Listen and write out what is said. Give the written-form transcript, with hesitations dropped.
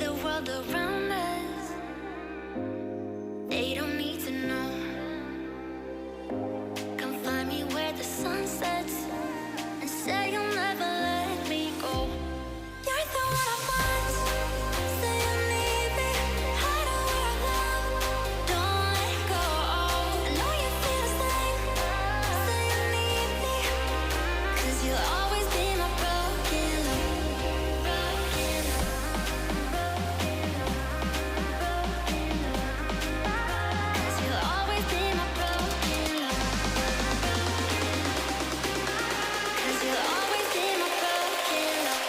the world around us. They don't need to know. Come find me where the sun sets and say you'll never let me go. You're the one I want. Say you need me. Hide away our love. Don't let go. I know you feel the same. Say you need me. 'Cause you'll always be my broken love. Broken love. 'Cause you'll always be my broken love. 'Cause you'll always be my broken love.